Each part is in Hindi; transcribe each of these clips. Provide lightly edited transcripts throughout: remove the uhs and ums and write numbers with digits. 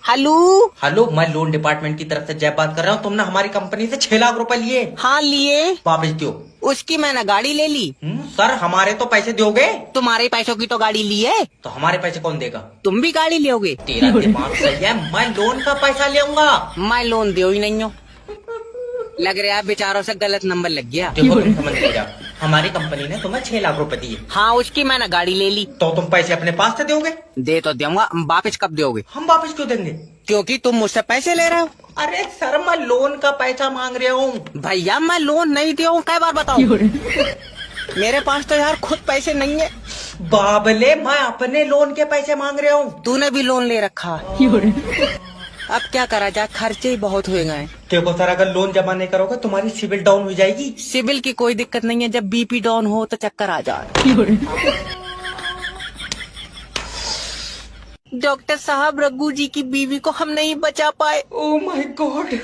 हेलो। हेलो, मैं लोन डिपार्टमेंट की तरफ से जय बात कर रहा हूँ। तुमने हमारी कंपनी से 6 लाख रुपए लिए। हाँ लिए। वापस दो। उसकी मैंने गाड़ी ले ली। सर, हमारे तो पैसे दोगे? तुम्हारे पैसों की तो गाड़ी ली है। तो हमारे पैसे कौन देगा? तुम भी गाड़ी लोगे? तेरा दिमाग सही है, मैं लोन का पैसा लेऊंगा। मैं लोन दो ही नहीं हूँ। लग रहा है बेचारों से गलत नंबर लग गया। देखो, तुम समझ नहीं रहा। हमारी कंपनी ने तुम्हें 6 लाख रुपए दिए, हाँ उसकी मैंने गाड़ी ले ली। तो तुम पैसे अपने पास से दोगे? दे तो दूंगा, वापस कब दोगे? हम वापस क्यों देंगे? क्योंकि तुम मुझसे पैसे ले रहे हो। अरे सर, मैं लोन का पैसा मांग रहा हूँ। भैया मैं लोन नहीं दिया हूँ, कई बार बताऊँ? मेरे पास तो यार खुद पैसे नहीं है। बाबले, मैं अपने लोन के पैसे मांग रहा हूँ। तूने भी लोन ले रखा। अब क्या करा जाए, खर्चे ही बहुत हुए गए। देखो सर, अगर लोन जमा नहीं करोगे तुम्हारी सिविल डाउन हो जाएगी। सिविल की कोई दिक्कत नहीं है, जब बीपी डाउन हो तो चक्कर आ जाए। डॉक्टर साहब, रघु जी की बीवी को हम नहीं बचा पाए। Oh my God.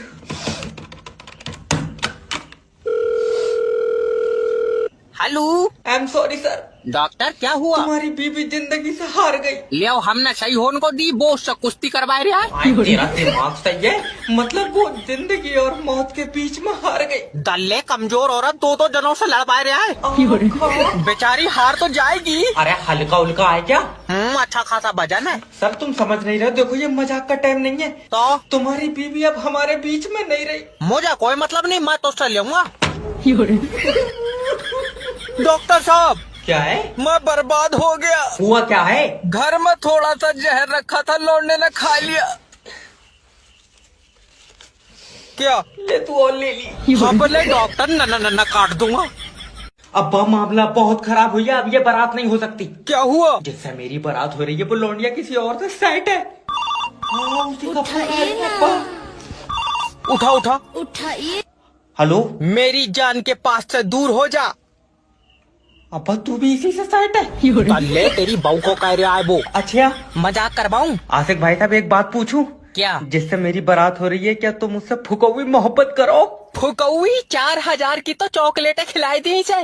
Hello. I am sorry sir, doctor क्या हुआ? तुम्हारी बीवी जिंदगी से हार गई। ले हमने सही होने को दी, वो उससे कुश्ती करवाए रहा है। तेरा दिमाग सही है, मतलब वो जिंदगी और मौत के बीच में हार गई। दल्ले कमजोर औरत दो जनों से लड़ पाए रहा है। बेचारी हार तो जाएगी। अरे हल्का उल्का है क्या? अच्छा खासा वजन है। सर तुम समझ नहीं रहे, देखो ये मजाक का टाइम नहीं है। तो तुम्हारी बीवी अब हमारे बीच में नहीं रही। मुझे कोई मतलब नहीं, मैं तो उससे लूंगा। डॉक्टर साहब, क्या है? मैं बर्बाद हो गया। हुआ क्या है? घर में थोड़ा सा जहर रखा था, लौंडे ने खा लिया। क्या? ले तू और ले ली। हाँ बोले डॉक्टर, न काट दूंगा। अब मामला बहुत खराब हुई है, अब ये बारात नहीं हो सकती। क्या हुआ? जिससे मेरी बारात हो रही है वो लौंडिया किसी और से सेट है। हाँ, उसी का फोन है। उठा उठा। उठाइए। हेलो, मेरी जान के पास से दूर हो जा। अब तू भी इसी से सेट है? तल्ले तेरी बहू को कह रहा है वो। अच्छा, मजाक करवाऊं? आसिक भाई साहब एक बात पूछूं? क्या? जिससे मेरी बारात हो रही है, क्या तुम मुझसे फुकौई मोहब्बत करो? फुकौई 4000 की तो चॉकलेटें खिलाई दी इसे।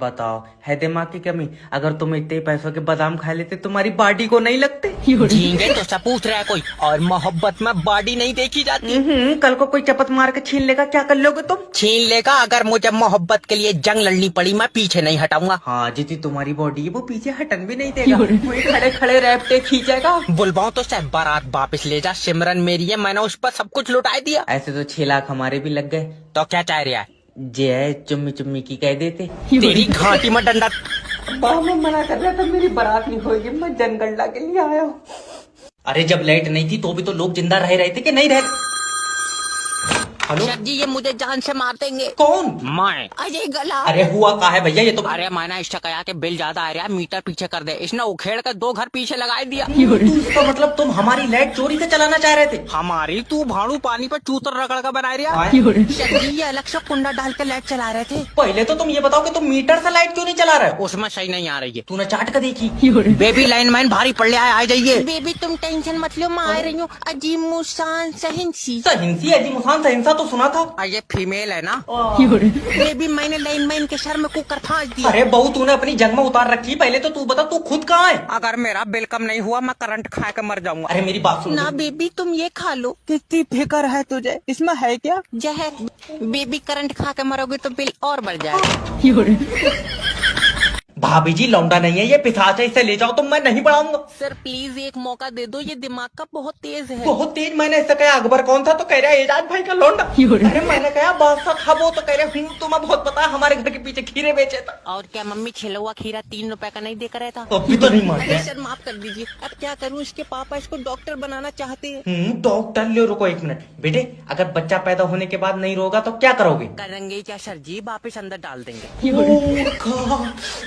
बताओ, है दिमाग की कमी? अगर तुम इतने पैसों के बादाम खा लेते तुम्हारी बॉडी को नहीं लगते? झींगे तो सब पूछ रहा है कोई, और मोहब्बत में बॉडी नहीं देखी जाती। कल को कोई चपत मार के छीन लेगा, क्या कर लोगे तुम? छीन लेगा, अगर मुझे मोहब्बत के लिए जंग लड़नी पड़ी मैं पीछे नहीं हटाऊंगा। हाँ, जितनी तुम्हारी बॉडी है वो पीछे हटन भी नहीं देगा। वही खड़े खड़े रैपटे खींचेगा। बुलवाऊं तो शायद बारात वापस ले जा, सिमरन मेरी है, मैंने उस पर सब कुछ लुटा दिया। ऐसे तो 6 लाख हमारे भी लग गए। तो क्या चाह रहा है? जे है चुम्मी चुम्मी की कह देते। तेरी घाटी में डंडा। मैं मना कर रहा था, मेरी बारात नहीं होगी, मैं जनगणना के लिए आया हूँ। अरे जब लाइट नहीं थी तो भी तो लोग जिंदा रह रहे थे कि नहीं रह? हेलो सर जी, ये मुझे जान से मार देंगे। कौन? मैं। अरे गला। अरे हुआ का है भैया ये तो? अरे मैंने इससे कहा कि बिल ज्यादा आ रहा है, मीटर पीछे कर दे। इसने उखेड़ कर 2 घर पीछे लगा दिया। इसका मतलब तुम हमारी लाइट चोरी से चलाना चाह रहे थे? हमारी तू भाड़ू पानी पर चूतर रगड़ कर बना रहा है। सर जी, ये अलग से कुंडा डाल के लाइट चला रहे थे। पहले तो तुम ये बताओ कि तुम मीटर से लाइट क्यों नहीं चला रहे हो? उसमें सही नहीं आ रही है। तूने चाट कर देखी? बेबी लाइन मैन भारी पड़ रहा है, आ जाइए। बेबी तुम टेंशन मत लो, मैं आ रही हूँ। अजीब मुसान सहिंसी। सहिंसी अजी मुसान सहिंसा तो सुना था। ये फीमेल है ना? बेबी मैंने लाइन मैन के सर में कुकर फांस दिया। अरे बहू, तूने अपनी जंग में उतार रखी। पहले तो तू बता, तू खुद कहाँ है? अगर मेरा बिल कम नहीं हुआ मैं करंट खा के मर जाऊंगा। अरे मेरी बात सुन ना बेबी, तुम ये खा लो। कितनी फिक्र है तुझे, इसमें है क्या जहर? बेबी करंट खा के मरोगे तो बिल और बढ़ जाएगा। भाभी जी लौंडा नहीं है ये, पिशाच है, इसे ले जाओ। तुम मैं नहीं पढ़ाऊंगा। सर प्लीज एक मौका दे दो, ये दिमाग का बहुत तेज है। बहुत तेज? मैंने इससे कहा अकबर कौन था तो कह रहा है एजाज भाई का लौंडा। अरे मैंने कहा बादशाह था वो तो कह रहे हूँ। तुम्हें बहुत पता है हमारे घर के पीछे खीरे बेचे था। और क्या मम्मी छिला हुआ खीरा 3 रुपए का नहीं देकर रहता? अभी तो नहीं मानते। सर माफ कर दीजिए, अब क्या करूँ, इसके पापा इसको डॉक्टर बनाना चाहते हैं। डॉक्टर ले, रुको 1 मिनट बेटे। अगर बच्चा पैदा होने के बाद नहीं रोगा तो क्या करोगे? करेंगे क्या सर जी, वापिस अंदर डाल देंगे।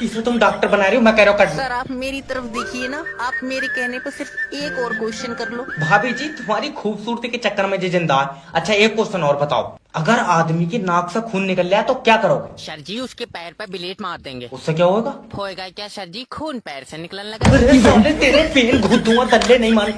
इसे तुम डॉक्टर बना रही हो, मैं कह रहा हूँ सर आप मेरी तरफ देखिए ना, आप मेरे कहने पर सिर्फ एक और क्वेश्चन कर लो। भाभी जी तुम्हारी खूबसूरती के चक्कर में जो जिंदा है। अच्छा एक क्वेश्चन और बताओ, अगर आदमी की नाक से खून निकल जाए तो क्या करोगे? सर जी उसके पैर पर ब्लेड मार देंगे। उससे क्या होगा? होएगा क्या सर जी, खून पैर से निकलने लगा। अरे साले तेरे पेन घुस दूंगा, दल्ले नहीं मारे।